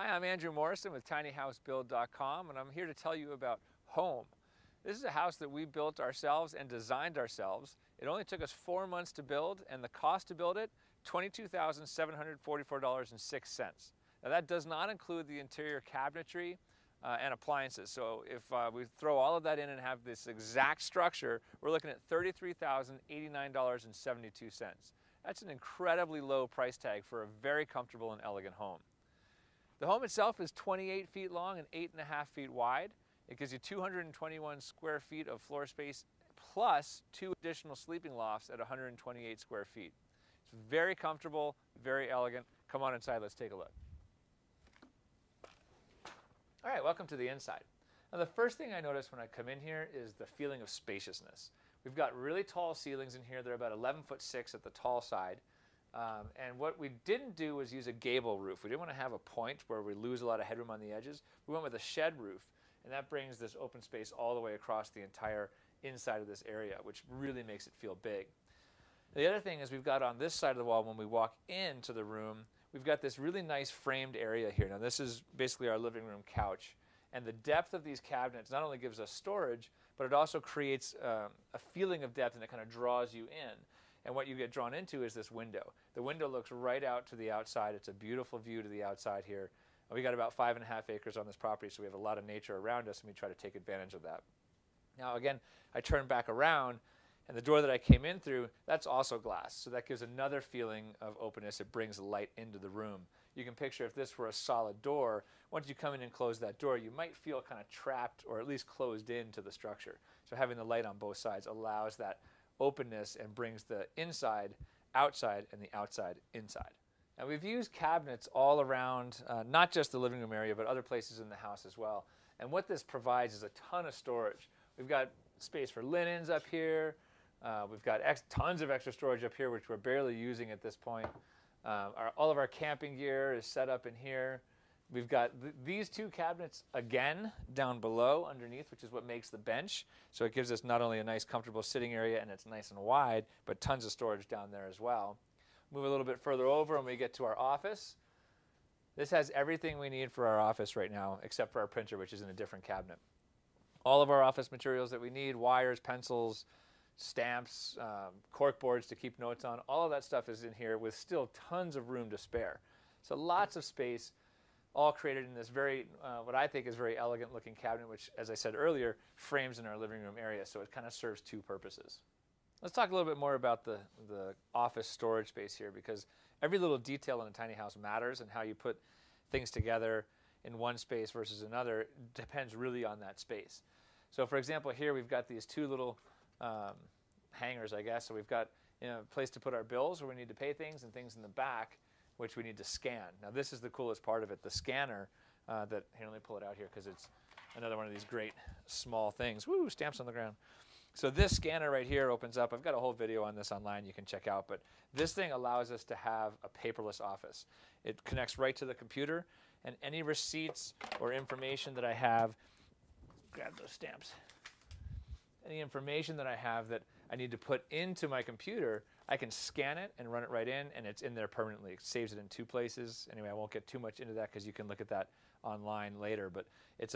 Hi, I'm Andrew Morrison with tinyhousebuild.com, and I'm here to tell you about Home. This is a house that we built ourselves and designed ourselves. It only took us 4 months to build, and the cost to build it, $22,744.06. Now that does not include the interior cabinetry and appliances. So if we throw all of that in and have this exact structure, we're looking at $33,089.72. That's an incredibly low price tag for a very comfortable and elegant home. The home itself is 28 feet long and 8.5 feet wide. It gives you 221 square feet of floor space plus 2 additional sleeping lofts at 128 square feet. It's very comfortable, very elegant. Come on inside, let's take a look. All right, welcome to the inside. Now the first thing I notice when I come in here is the feeling of spaciousness. We've got really tall ceilings in here. They're about 11'6" at the tall side. And what we didn't do was use a gable roof. We didn't want to have a point where we lose a lot of headroom on the edges. We went with a shed roof, and that brings this open space all the way across the entire inside of this area, which really makes it feel big. The other thing is we've got on this side of the wall, when we walk into the room, we've got this really nice framed area here. Now this is basically our living room couch. And the depth of these cabinets not only gives us storage, but it also creates a feeling of depth, and it kind of draws you in. And what you get drawn into is this window. The window looks right out to the outside. It's a beautiful view to the outside here. And we got about 5.5 acres on this property, so we have a lot of nature around us, and we try to take advantage of that. Now again, I turn back around, and the door that I came in through, that's also glass. So that gives another feeling of openness. It brings light into the room. You can picture if this were a solid door, once you come in and close that door, you might feel kind of trapped or at least closed into the structure. So having the light on both sides allows that openness and brings the inside outside and the outside inside. Now we've used cabinets all around, not just the living room area, but other places in the house as well. And what this provides is a ton of storage. We've got space for linens up here. We've got tons of extra storage up here, which we're barely using at this point. All of our camping gear is set up in here. We've got these 2 cabinets again down below underneath, which is what makes the bench. So it gives us not only a nice comfortable sitting area, and it's nice and wide, but tons of storage down there as well. Move a little bit further over and we get to our office. This has everything we need for our office right now, except for our printer, which is in a different cabinet. All of our office materials that we need, wires, pencils, stamps, cork boards to keep notes on, all of that stuff is in here with still tons of room to spare. So lots of space, all created in this very, what I think is very elegant looking cabinet, which, as I said earlier, frames in our living room area, so it kind of serves 2 purposes. Let's talk a little bit more about the office storage space here, because every little detail in a tiny house matters, and how you put things together in one space versus another depends really on that space. So for example, here we've got these 2 little hangers, I guess. So we've got a place to put our bills where we need to pay things, and things in the back which we need to scan. Now this is the coolest part of it, the scanner here, let me pull it out here because it's another one of these great small things. Woo, stamps on the ground. So this scanner right here opens up. I've got a whole video on this online you can check out, but this thing allows us to have a paperless office. It connects right to the computer, and any receipts or information that I have, grab those stamps. Any information that I have that I need to put into my computer, I can scan it and run it right in, and it's in there permanently. It saves it in 2 places. Anyway, I won't get too much into that because you can look at that online later. But it's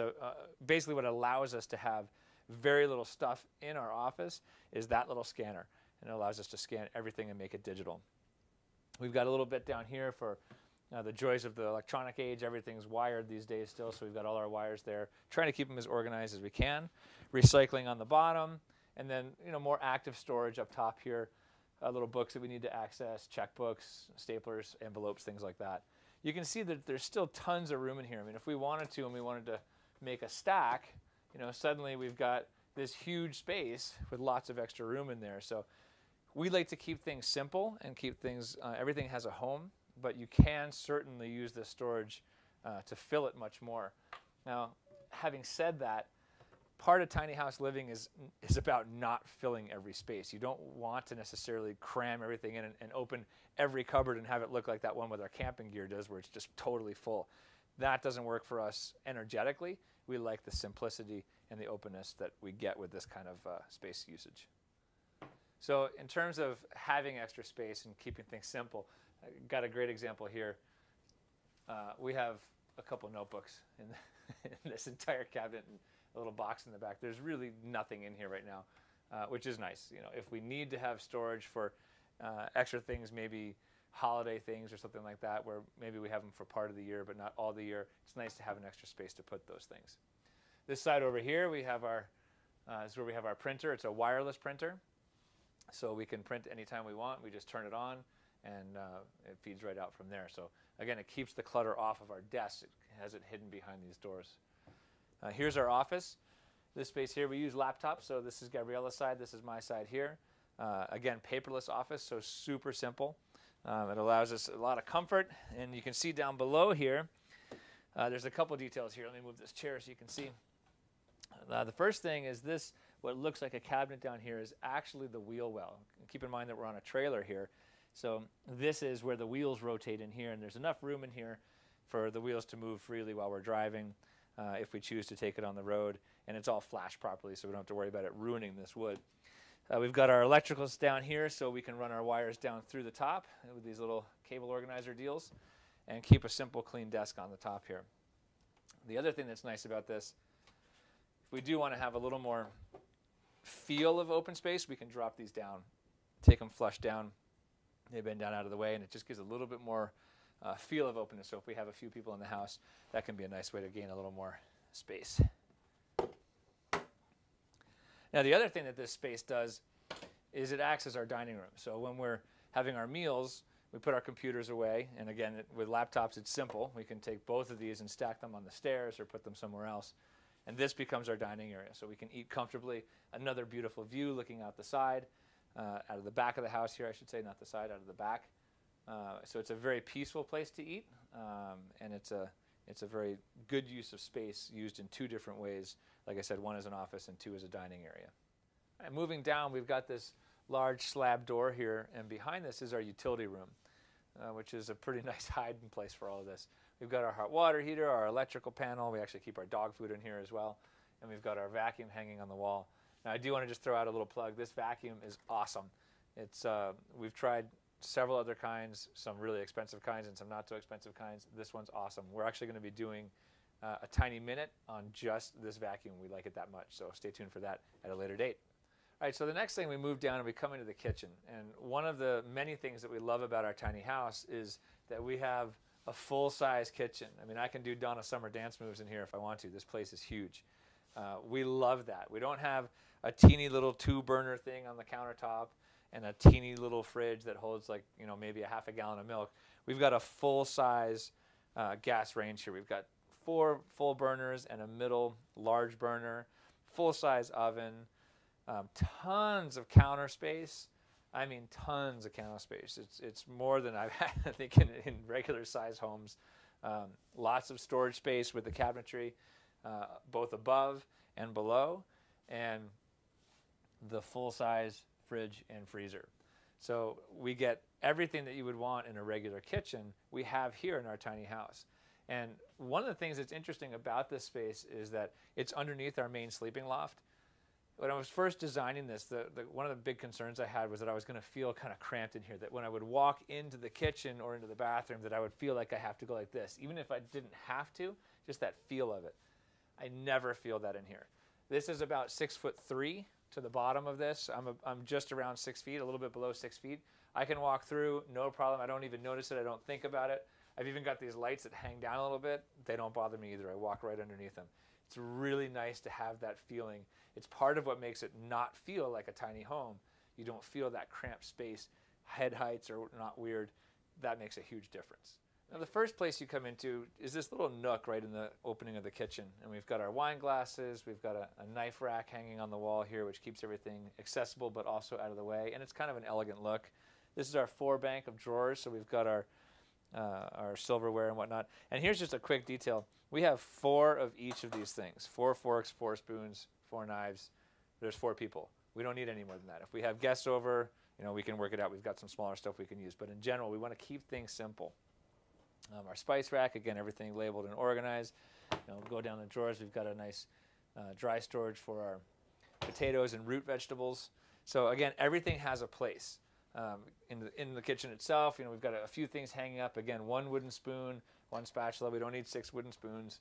basically what allows us to have very little stuff in our office is that little scanner, and it allows us to scan everything and make it digital. We've got a little bit down here for the joys of the electronic age. Everything's wired these days still, so we've got all our wires there. Trying to keep them as organized as we can. Recycling on the bottom, and then more active storage up top here. Little books that we need to access, checkbooks, staplers, envelopes, things like that. You can see that there's still tons of room in here. I mean, if we wanted to and we wanted to make a stack, suddenly we've got this huge space with lots of extra room in there. So we like to keep things simple and keep things, everything has a home, but you can certainly use this storage to fill it much more. Now, having said that, part of tiny house living is about not filling every space. You don't want to necessarily cram everything in and open every cupboard and have it look like that one with our camping gear does, where it's just totally full. That doesn't work for us energetically. We like the simplicity and the openness that we get with this kind of space usage. So in terms of having extra space and keeping things simple, I got a great example here. We have a couple notebooks in, in this entire cabinet and a little box in the back. There's really nothing in here right now, which is nice. You know, if we need to have storage for extra things, maybe holiday things or something like that, where maybe we have them for part of the year but not all the year, it's nice to have an extra space to put those things. This side over here, we have our is where we have our printer. It's a wireless printer, so we can print anytime we want. We just turn it on, and it feeds right out from there. So again, it keeps the clutter off of our desk. It has it hidden behind these doors. Here's our office. This space here, we use laptops. So this is Gabriella's side. This is my side here. Again, paperless office, so super simple. It allows us a lot of comfort. And you can see down below here, there's a couple details here. Let me move this chair so you can see. The first thing is this, what looks like a cabinet down here is actually the wheel well. Keep in mind that we're on a trailer here. So this is where the wheels rotate in here, and there's enough room in here for the wheels to move freely while we're driving if we choose to take it on the road. And it's all flashed properly, so we don't have to worry about it ruining this wood. We've got our electricals down here, so we can run our wires down through the top with these little cable organizer deals and keep a simple, clean desk on the top here. The other thing that's nice about this, if we do want to have a little more feel of open space, we can drop these down, take them flush down. They've been down out of the way, and it just gives a little bit more feel of openness. So if we have a few people in the house, that can be a nice way to gain a little more space. Now, the other thing that this space does is it acts as our dining room. So when we're having our meals, we put our computers away. And again, with laptops, it's simple. We can take both of these and stack them on the stairs or put them somewhere else. And this becomes our dining area. So we can eat comfortably. Another beautiful view looking out the side, out of the back of the house here, I should say, not the side, out of the back. So it's a very peaceful place to eat. And it's a very good use of space used in two different ways. Like I said, one is an office and two is a dining area. And moving down, we've got this large slab door here, and behind this is our utility room, which is a pretty nice hiding place for all of this. We've got our hot water heater, our electrical panel. We actually keep our dog food in here as well. And we've got our vacuum hanging on the wall. Now, I do want to just throw out a little plug. This vacuum is awesome. It's we've tried several other kinds, some really expensive kinds and some not so expensive kinds. This one's awesome. We're actually going to be doing a tiny minute on just this vacuum. We like it that much, so stay tuned for that at a later date. All right, so the next thing, we move down and we come into the kitchen. And one of the many things that we love about our tiny house is that we have a full-size kitchen. I mean, I can do Donna Summer dance moves in here if I want to. This place is huge. We love that. We don't have a teeny little 2-burner thing on the countertop and a teeny little fridge that holds, like, you know, maybe a half a gallon of milk. We've got a full-size gas range here. We've got 4 full burners and a middle large burner, full-size oven, tons of counter space. I mean, tons of counter space. It's more than I've had, I think, in regular size homes. Lots of storage space with the cabinetry, both above and below, and the full-size fridge and freezer. So we get everything that you would want in a regular kitchen we have here in our tiny house. And one of the things that's interesting about this space is that it's underneath our main sleeping loft. When I was first designing this, one of the big concerns I had was that I was going to feel kind of cramped in here, that when I would walk into the kitchen or into the bathroom, that I would feel like I have to go like this. Even if I didn't have to, just that feel of it. I never feel that in here. This is about 6'3" to the bottom of this. I'm just around 6 feet, a little bit below 6 feet. I can walk through, no problem. I don't even notice it. I don't think about it. I've even got these lights that hang down a little bit. They don't bother me either. I walk right underneath them. It's really nice to have that feeling. It's part of what makes it not feel like a tiny home. You don't feel that cramped space. Head heights are not weird. That makes a huge difference. Now, the first place you come into is this little nook right in the opening of the kitchen. And we've got our wine glasses. We've got a knife rack hanging on the wall here, which keeps everything accessible but also out of the way. And it's kind of an elegant look. This is our 4 bank of drawers. So we've got our silverware and whatnot. And here's just a quick detail. We have 4 of each of these things. 4 forks, 4 spoons, 4 knives. There's 4 people. We don't need any more than that. If we have guests over, you know, we can work it out. We've got some smaller stuff we can use. But in general, we want to keep things simple. Our spice rack, again, everything labeled and organized. You know, go down the drawers. We've got a nice dry storage for our potatoes and root vegetables. So again, everything has a place. In the kitchen itself, you know, we've got a few things hanging up. Again, 1 wooden spoon, 1 spatula. We don't need 6 wooden spoons.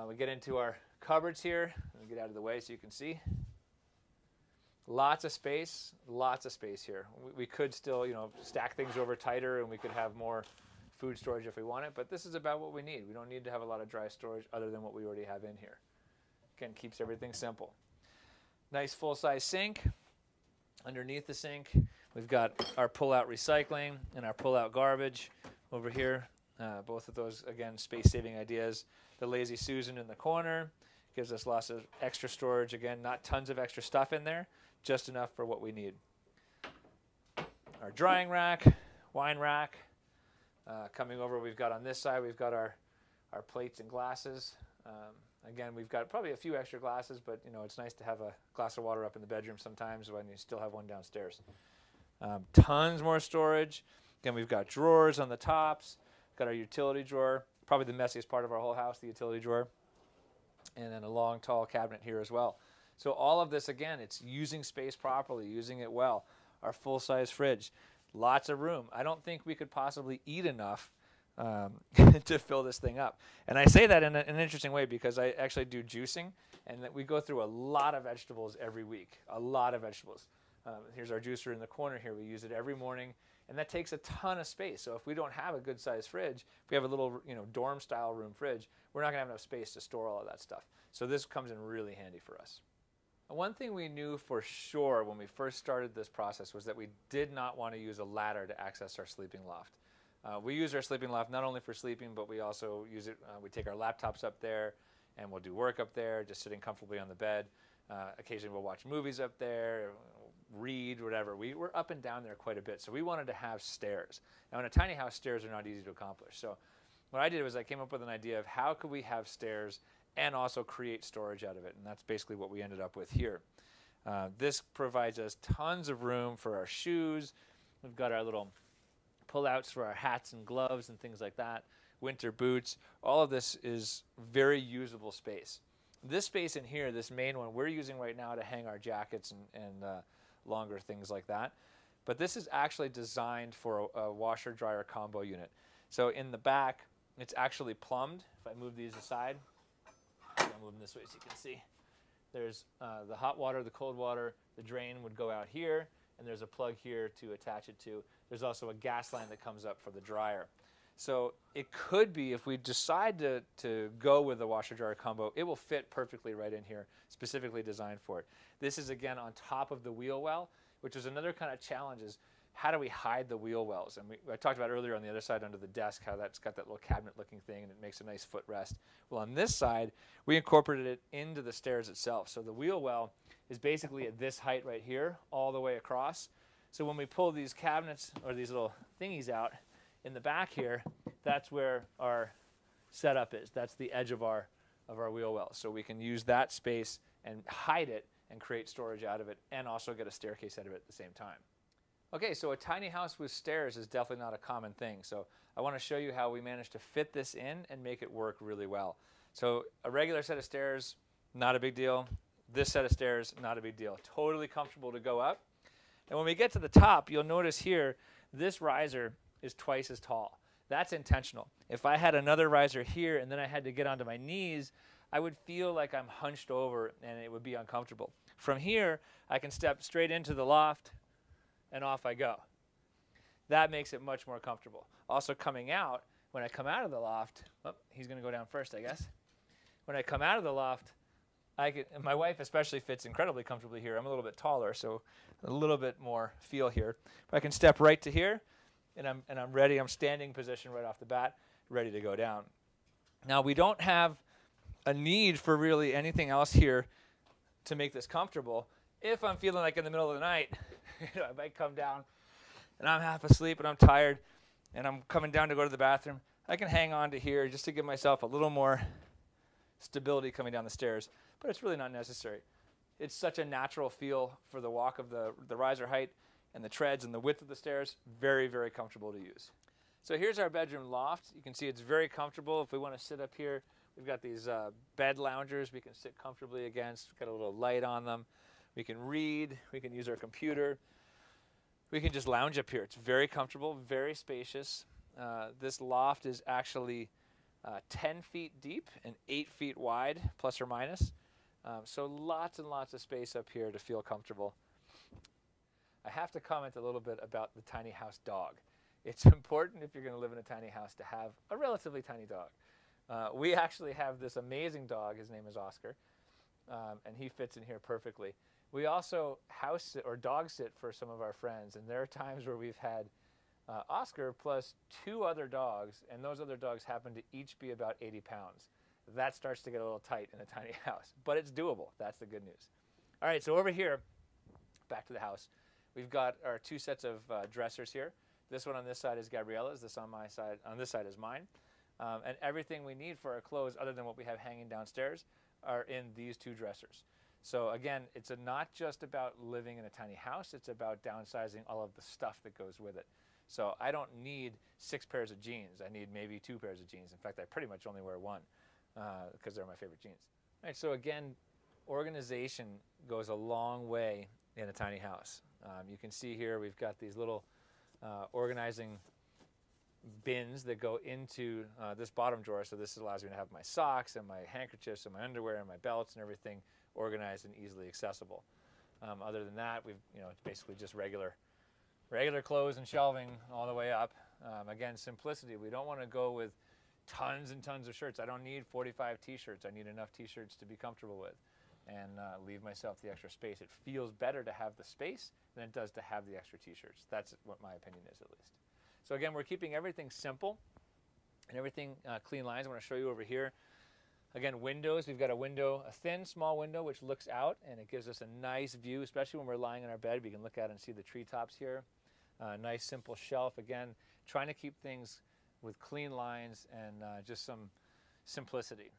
We get into our cupboards here. Let me get out of the way so you can see. Lots of space here. We could still, stack things over tighter, and we could have more food storage if we want it, but this is about what we need. We don't need to have a lot of dry storage other than what we already have in here. Again, keeps everything simple. Nice full-size sink. Underneath the sink, we've got our pull-out recycling and our pull-out garbage over here. Both of those, again, space-saving ideas. The Lazy Susan in the corner gives us lots of extra storage. Again, not tons of extra stuff in there, just enough for what we need. Our drying rack, wine rack. Coming over, we've got on this side, we've got our plates and glasses. Again, we've got probably a few extra glasses, but it's nice to have a glass of water up in the bedroom sometimes when you still have one downstairs. Tons more storage. Again, we've got drawers on the tops. Got our utility drawer, probably the messiest part of our whole house, the utility drawer. And then a long, tall cabinet here as well. So all of this, again, it's using space properly, using it well. Our full-size fridge. Lots of room. I don't think we could possibly eat enough to fill this thing up. And I say that in an interesting way because I actually do juicing, and that we go through a lot of vegetables every week, a lot of vegetables. Here's our juicer in the corner here. We use it every morning, and that takes a ton of space. So if we don't have a good-sized fridge, if we have a little dorm-style room fridge, we're not going to have enough space to store all of that stuff. So this comes in really handy for us. One thing we knew for sure when we first started this process was that we did not want to use a ladder to access our sleeping loft. We use our sleeping loft not only for sleeping, but we also use it, we take our laptops up there and we'll do work up there, just sitting comfortably on the bed. Occasionally we'll watch movies up there, read, whatever. We're up and down there quite a bit, so we wanted to have stairs. Now in a tiny house, stairs are not easy to accomplish. So what I did was I came up with an idea of how could we have stairs and also create storage out of it, and that's basically what we ended up with here. This provides us tons of room for our shoes. We've got our little pull-outs for our hats and gloves and things like that, winter boots. All of this is very usable space. This space in here, this main one, we're using right now to hang our jackets and longer things like that. But this is actually designed for a washer-dryer combo unit. So in the back, it's actually plumbed. If I move these aside, I'm moving this way so you can see. There's the hot water, the cold water, the drain would go out here, and there's a plug here to attach it to. There's also a gas line that comes up for the dryer. So it could be, if we decide to go with the washer-dryer combo, it will fit perfectly right in here, specifically designed for it. This is, again, on top of the wheel well, which is another kind of challenge is how do we hide the wheel wells? And I talked about earlier on the other side under the desk how that's got that little cabinet-looking thing and it makes a nice footrest. Well, on this side, we incorporated it into the stairs itself. So the wheel well is basically at this height right here, all the way across. So when we pull these cabinets or these little thingies out in the back here, that's where our setup is. That's the edge of our wheel well. So we can use that space and hide it and create storage out of it and also get a staircase out of it at the same time. Okay, so a tiny house with stairs is definitely not a common thing. So I want to show you how we managed to fit this in and make it work really well. So a regular set of stairs, not a big deal. This set of stairs, not a big deal. Totally comfortable to go up. And when we get to the top, you'll notice here, this riser is twice as tall. That's intentional. If I had another riser here and then I had to get onto my knees, I would feel like I'm hunched over and it would be uncomfortable. From here, I can step straight into the loft and off I go. That makes it much more comfortable. Also coming out, when I come out of the loft, he's going to go down first, I guess. When I come out of the loft, my wife especially fits incredibly comfortably here. I'm a little bit taller, so a little bit more feel here. But I can step right to here, and I'm ready. I'm standing position right off the bat, ready to go down. Now, we don't have a need for really anything else here to make this comfortable. If I'm feeling like in the middle of the night, I might come down, and I'm half asleep, and I'm tired, and I'm coming down to go to the bathroom, I can hang on to here just to give myself a little more stability coming down the stairs. But it's really not necessary. It's such a natural feel for the walk of the riser height and the treads and the width of the stairs. Very, very comfortable to use. So here's our bedroom loft. You can see it's very comfortable. If we want to sit up here, we've got these bed loungers we can sit comfortably against. We've got a little light on them. We can read. We can use our computer. We can just lounge up here. It's very comfortable, very spacious. This loft is actually 10 feet deep and 8 feet wide, plus or minus. So lots and lots of space up here to feel comfortable. I have to comment a little bit about the tiny house dog. It's important if you're going to live in a tiny house to have a relatively tiny dog. We actually have this amazing dog. His name is Oscar, and he fits in here perfectly. We also house sit or dog sit for some of our friends, and there are times where we've had Oscar plus 2 other dogs, and those other dogs happen to each be about 80 pounds. That starts to get a little tight in a tiny house, but it's doable. That's the good news. All right, so over here, back to the house, we've got our 2 sets of dressers here. This one on this side is Gabriella's. This on my side, on this side is mine. And everything we need for our clothes, other than what we have hanging downstairs, are in these 2 dressers. So again, it's not just about living in a tiny house. It's about downsizing all of the stuff that goes with it. So I don't need 6 pairs of jeans. I need maybe 2 pairs of jeans. In fact, I pretty much only wear 1 because they're my favorite jeans. All right, so again, organization goes a long way in a tiny house. You can see here we've got these little organizing bins that go into this bottom drawer. So this allows me to have my socks and my handkerchiefs and my underwear and my belts and everything organized and easily accessible. Other than that, we've it's basically just regular clothes and shelving all the way up. Again, simplicity. We don't want to go with tons and tons of shirts. I don't need 45 t-shirts. I need enough t-shirts to be comfortable with and leave myself the extra space. It feels better to have the space than it does to have the extra t-shirts. That's what my opinion is, at least. So again, we're keeping everything simple and everything clean lines. I want to show you over here. Again, windows. We've got a window, a thin, small window, which looks out, and it gives us a nice view, especially when we're lying in our bed. We can look out and see the treetops here. Nice, simple shelf. Again, trying to keep things with clean lines and just some simplicity.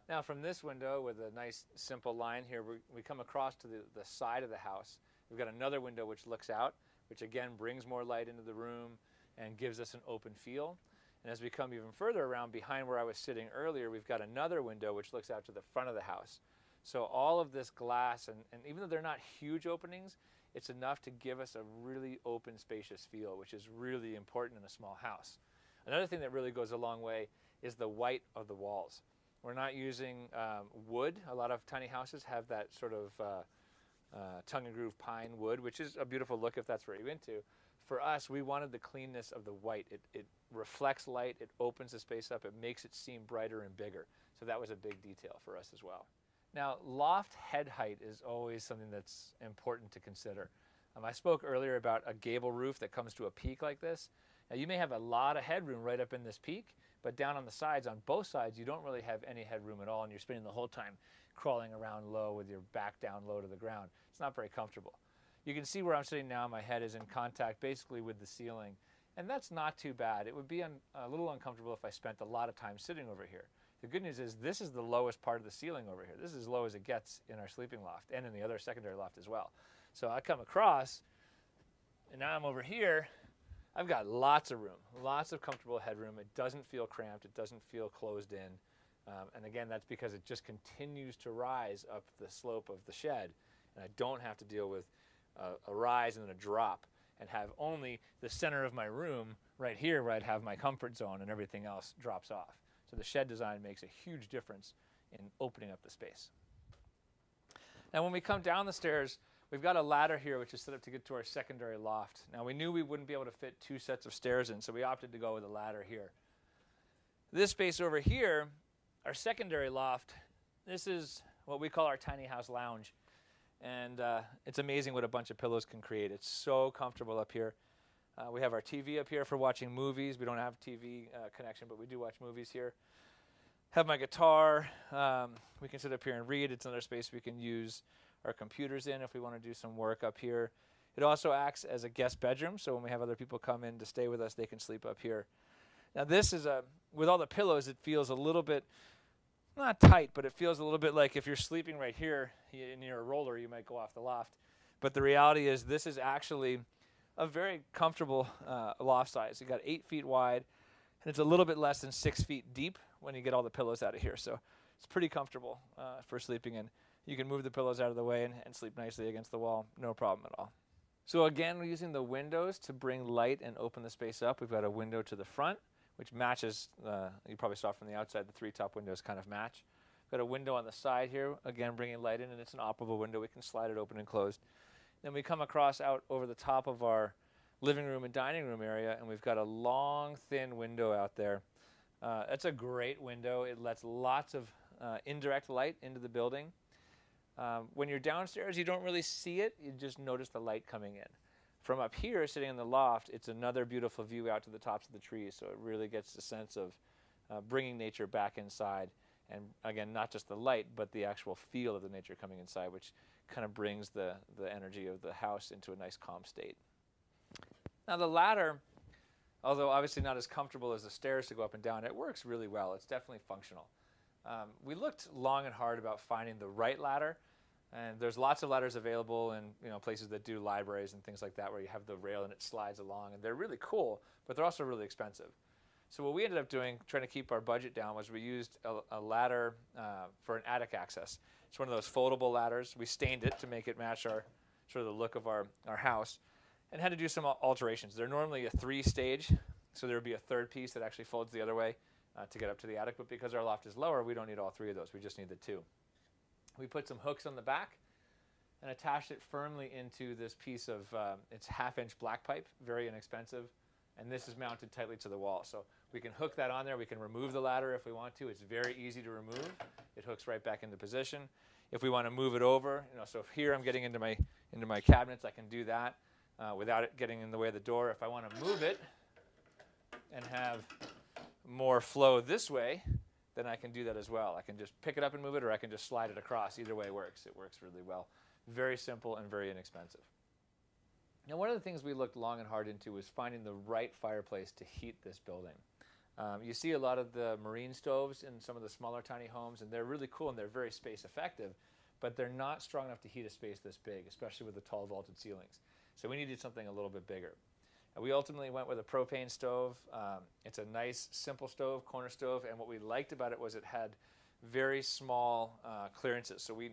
Now, from this window with a nice, simple line here, we come across to the side of the house. We've got another window which looks out, which again brings more light into the room and gives us an open feel. And as we come even further around behind where I was sitting earlier, we've got another window which looks out to the front of the house. So all of this glass, and even though they're not huge openings, it's enough to give us a really open, spacious feel, which is really important in a small house. Another thing that really goes a long way is the white of the walls. We're not using wood. A lot of tiny houses have that sort of tongue and groove pine wood, which is a beautiful look if that's what you're into. For us, we wanted the cleanness of the white. It reflects light, it opens the space up, it makes it seem brighter and bigger. So that was a big detail for us as well. Now, loft head height is always something that's important to consider. I spoke earlier about a gable roof that comes to a peak like this. Now, you may have a lot of headroom right up in this peak, but down on the sides, on both sides, you don't really have any headroom at all, and you're spending the whole time crawling around low with your back down low to the ground. It's not very comfortable. You can see where I'm sitting now. My head is in contact basically with the ceiling, and that's not too bad. It would be a little uncomfortable if I spent a lot of time sitting over here. The good news is this is the lowest part of the ceiling over here. This is as low as it gets in our sleeping loft and in the other secondary loft as well. So I come across, and now I'm over here. I've got lots of room, lots of comfortable headroom. It doesn't feel cramped. It doesn't feel closed in. And again, that's because it just continues to rise up the slope of the shed. And I don't have to deal with a rise and then a drop and have only the center of my room right here where I'd have my comfort zone and everything else drops off. So the shed design makes a huge difference in opening up the space. Now when we come down the stairs, we've got a ladder here which is set up to get to our secondary loft. Now we knew we wouldn't be able to fit 2 sets of stairs in, so we opted to go with a ladder here. This space over here, our secondary loft, this is what we call our tiny house lounge. And it's amazing what a bunch of pillows can create. It's so comfortable up here. We have our TV up here for watching movies. We don't have TV connection, but we do watch movies here. Have my guitar. We can sit up here and read. It's another space we can use our computers in if we want to do some work up here. It also acts as a guest bedroom, so when we have other people come in to stay with us, they can sleep up here. Now this is with all the pillows, it feels a little bit, not tight, but it feels a little bit like if you're sleeping right here and you're a roller, you might go off the loft. But the reality is this is actually a very comfortable loft size. You got 8 feet wide, and it's a little bit less than 6 feet deep when you get all the pillows out of here. So it's pretty comfortable for sleeping in. You can move the pillows out of the way and sleep nicely against the wall, no problem at all. So again, we're using the windows to bring light and open the space up. We've got a window to the front, which matches, you probably saw from the outside, the 3 top windows kind of match. Got a window on the side here, again bringing light in, and it's an operable window. We can slide it open and closed. Then we come across out over the top of our living room and dining room area, and we've got a long, thin window out there. That's a great window. It lets lots of indirect light into the building. When you're downstairs, you don't really see it. You just notice the light coming in. From up here, sitting in the loft, it's another beautiful view out to the tops of the trees, so it really gets the sense of bringing nature back inside. And again, not just the light, but the actual feel of the nature coming inside, which kind of brings the energy of the house into a nice calm state. Now the ladder, although obviously not as comfortable as the stairs to go up and down, it works really well. It's definitely functional. We looked long and hard about finding the right ladder, and there's lots of ladders available in places that do libraries and things like that, where you have the rail and it slides along, and they're really cool, but they're also really expensive. So what we ended up doing, trying to keep our budget down, was we used a ladder for an attic access. It's one of those foldable ladders. We stained it to make it match our sort of the look of our house, and had to do some alterations. They're normally a 3-stage, so there would be a 3rd piece that actually folds the other way to get up to the attic, but because our loft is lower, we don't need all 3 of those. We just need the 2. We put some hooks on the back and attached it firmly into this piece of, it's 1/2-inch black pipe, very inexpensive, and this is mounted tightly to the wall. So we can hook that on there. We can remove the ladder if we want to. It's very easy to remove. It hooks right back into position. If we want to move it over, so if here I'm getting into my cabinets, I can do that without it getting in the way of the door. If I want to move it and have more flow this way, then I can do that as well. I can just pick it up and move it, or I can just slide it across. Either way works. It works really well. Very simple and very inexpensive. Now, one of the things we looked long and hard into was finding the right fireplace to heat this building. You see a lot of the marine stoves in some of the smaller tiny homes, and they're really cool and they're very space effective, but they're not strong enough to heat a space this big, especially with the tall vaulted ceilings. So we needed something a little bit bigger. We ultimately went with a propane stove. It's a nice, simple stove, corner stove, and what we liked about it was it had very small clearances. So we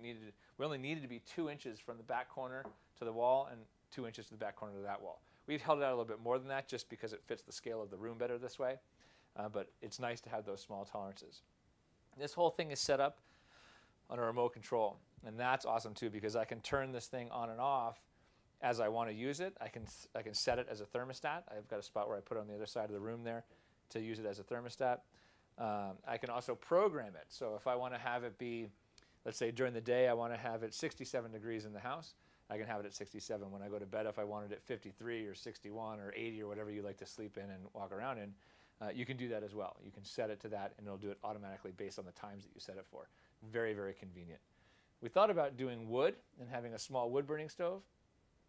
only needed to be 2 inches from the back corner to the wall and 2 inches to the back corner to that wall. We've held it out a little bit more than that just because it fits the scale of the room better this way, but it's nice to have those small tolerances. This whole thing is set up on a remote control, and that's awesome too, because I can turn this thing on and off as I want to use it. I can set it as a thermostat. I've got a spot where I put it on the other side of the room there to use it as a thermostat. I can also program it. So if I want to have it be, let's say during the day I want to have it 67 degrees in the house, I can have it at 67. When I go to bed, if I wanted it 53 or 61 or 80 or whatever you like to sleep in and walk around in, you can do that as well. You can set it to that, and it'll do it automatically based on the times that you set it for. Very, very convenient. We thought about doing wood and having a small wood-burning stove.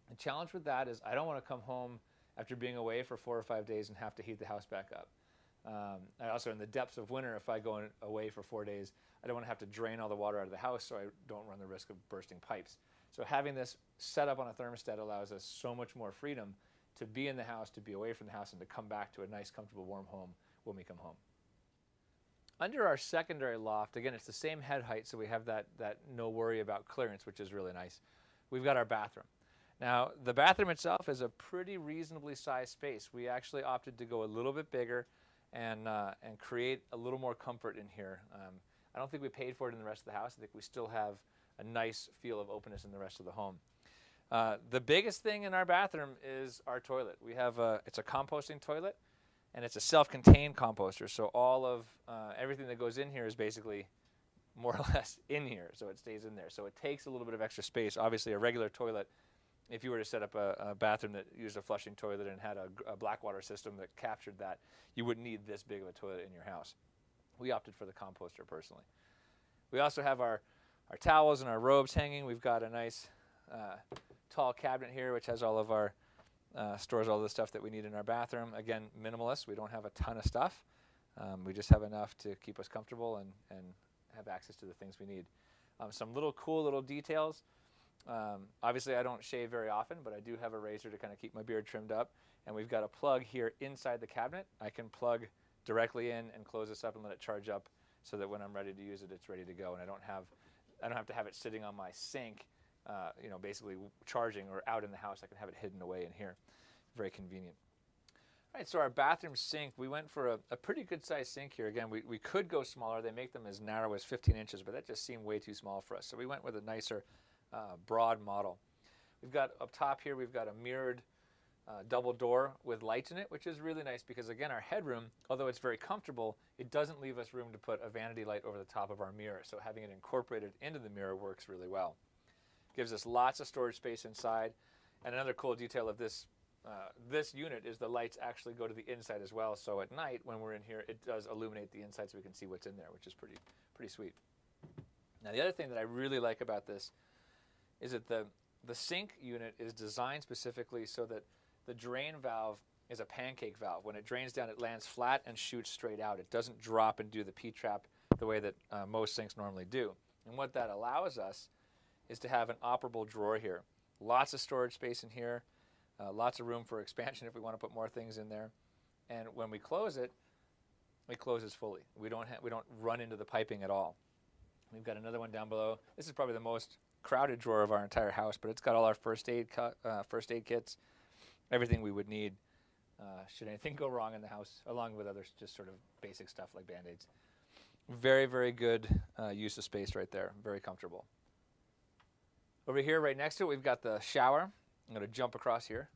The challenge with that is I don't want to come home after being away for 4 or 5 days and have to heat the house back up. I also, in the depths of winter, if I go away for 4 days, I don't want to have to drain all the water out of the house, so I don't run the risk of bursting pipes. So having this set up on a thermostat allows us so much more freedom to be in the house, to be away from the house, and to come back to a nice, comfortable, warm home when we come home. Under our secondary loft, again, it's the same head height, so we have that no worry about clearance, which is really nice. We've got our bathroom. Now, the bathroom itself is a pretty reasonably sized space. We actually opted to go a little bit bigger and create a little more comfort in here. I don't think we paid for it in the rest of the house. I think we still have a nice feel of openness in the rest of the home. The biggest thing in our bathroom is our toilet. We have it's a composting toilet, and it's a self-contained composter. So all of everything that goes in here is basically more or less in here, so it stays in there. So it takes a little bit of extra space. Obviously, a regular toilet, if you were to set up a bathroom that used a flushing toilet and had a black water system that captured that, you wouldn't need this big of a toilet in your house. We opted for the composter personally. We also have our towels and our robes hanging. We've got a nice tall cabinet here which has all of our stores all the stuff that we need in our bathroom. Again, minimalist. We don't have a ton of stuff. We just have enough to keep us comfortable and have access to the things we need. Some cool little details. Obviously, I don't shave very often, but I do have a razor to kind of keep my beard trimmed up. And we've got a plug here inside the cabinet. I can plug directly in and close this up and let it charge up so that when I'm ready to use it, it's ready to go. And I don't have to have it sitting on my sink, basically charging or out in the house. I can have it hidden away in here. Very convenient. All right, so our bathroom sink, we went for a pretty good sized sink here. Again, we could go smaller. They make them as narrow as 15 inches, but that just seemed way too small for us. So we went with a nicer, broad model. We've got up top here, we've got a mirrored double door with lights in it, which is really nice because, again, our headroom, although it's very comfortable, it doesn't leave us room to put a vanity light over the top of our mirror. So having it incorporated into the mirror works really well. Gives us lots of storage space inside. And another cool detail of this unit is the lights actually go to the inside as well. So at night, when we're in here, it does illuminate the inside so we can see what's in there, which is pretty sweet. Now, the other thing that I really like about this is that the sink unit is designed specifically so that the drain valve is a pancake valve. When it drains down, it lands flat and shoots straight out. It doesn't drop and do the P-trap the way that most sinks normally do. And what that allows us is to have an operable drawer here. Lots of storage space in here, lots of room for expansion if we want to put more things in there. And when we close it, it closes fully. We don't run into the piping at all. We've got another one down below. This is probably the most crowded drawer of our entire house, but it's got all our first aid kits, everything we would need should anything go wrong in the house, along with other just sort of basic stuff like Band-Aids. Very, very good use of space right there. Very comfortable. Over here, right next to it, we've got the shower. I'm going to jump across here.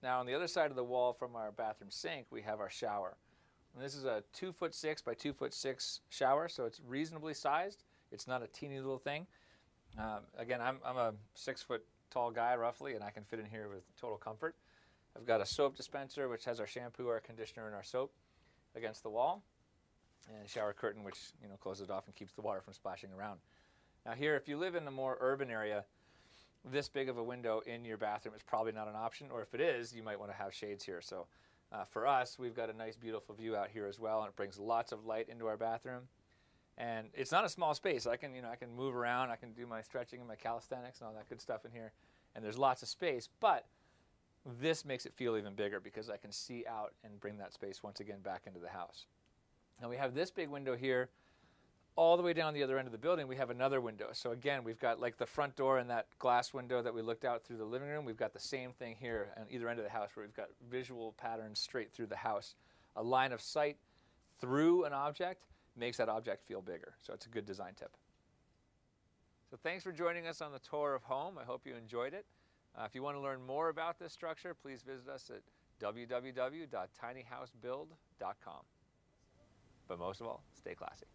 Now, on the other side of the wall from our bathroom sink, we have our shower. And this is a 2'6" by 2'6" shower, so it's reasonably sized. It's not a teeny little thing. Again, I'm a 6 foot tall guy roughly, and I can fit in here with total comfort. I've got a soap dispenser, which has our shampoo, our conditioner, and our soap against the wall, and a shower curtain, which closes it off and keeps the water from splashing around. Now here, if you live in a more urban area, this big of a window in your bathroom is probably not an option, or if it is, you might want to have shades here. So for us, we've got a nice, beautiful view out here as well, and it brings lots of light into our bathroom. And it's not a small space. I can move around. I can do my stretching and my calisthenics and all that good stuff in here. And there's lots of space, but this makes it feel even bigger because I can see out and bring that space once again back into the house. Now we have this big window here. All the way down the other end of the building, we have another window. So again, we've got like the front door and that glass window that we looked out through the living room. We've got the same thing here on either end of the house where we've got visual patterns straight through the house. A line of sight through an object makes that object feel bigger. So it's a good design tip. So thanks for joining us on the tour of home. I hope you enjoyed it. If you want to learn more about this structure, please visit us at www.tinyhousebuild.com. But most of all, stay classy.